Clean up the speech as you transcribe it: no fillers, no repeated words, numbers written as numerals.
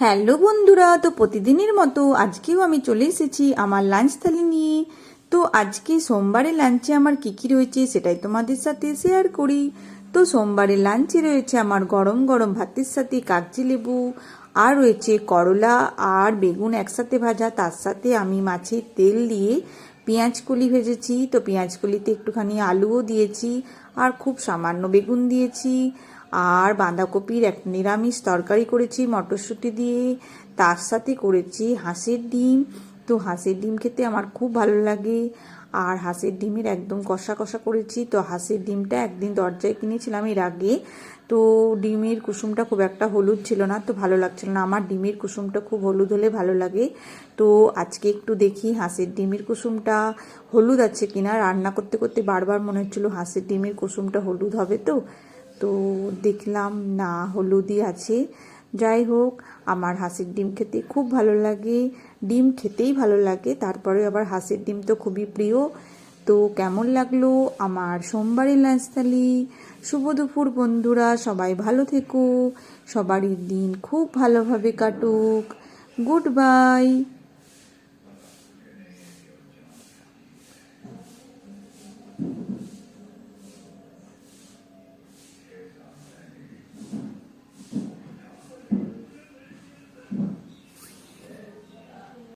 Hello বন্ধুরা, তো প্রতিদিনের মতো আজকেও আমি চলে এসেছি আমার লাঞ্চ থালি নিয়ে। তো আজকে সোমবারের লাঞ্চে আমার কী কী রয়েছে সেটাই তোমাদের সাথে শেয়ার করি। তো সোমবারের লাঞ্চে রয়েছে আমার গরম গরম ভাতের সাথে কাগজি লেবু, আর রয়েছে করলা আর বেগুন একসাথে ভাজা, তার সাথে আমি মাছের তেল দিয়ে পেঁয়াজ কলি ভেজেছি। তো পেঁয়াজ কলিতে একটুখানি আলুও দিয়েছি আর খুব সামান্য বেগুন দিয়েছি, আর বাঁধাকপির এক নিরামিষ তরকারি করেছি মটরশুঁটি দিয়ে, তার সাথে করেছি হাঁসের ডিম। তো হাঁসের ডিম খেতে আমার খুব ভালো লাগে, আর হাঁসের ডিমের একদম কষা কষা করেছি। তো হাঁসের ডিমটা একদিন দরজায় কিনেছিলাম এর আগে, তো ডিমের কুসুমটা খুব একটা হলুদ ছিল না, তো ভালো লাগছিল না। আমার ডিমের কুসুমটা খুব হলুদ হলে ভালো লাগে। তো আজকে একটু দেখি হাঁসের ডিমের কুসুমটা হলুদ আছে কিনা। রান্না করতে করতে বারবার মনে হচ্ছিলো হাঁসের ডিমের কুসুমটা হলুদ হবে, তো তো দেখলাম না, হলুদই আছে। যাই হোক, আমার হাঁসের ডিম খেতে খুব ভালো লাগে, ডিম খেতেই ভালো লাগে, তারপরে আবার হাঁসের ডিম তো খুবই প্রিয়। তো কেমন লাগলো আমার সোমবারের লাঞ্চ থালি? শুভ দুপুর বন্ধুরা, সবাই ভালো থেকো, সবারই দিন খুব ভালোভাবে কাটুক। Good bye.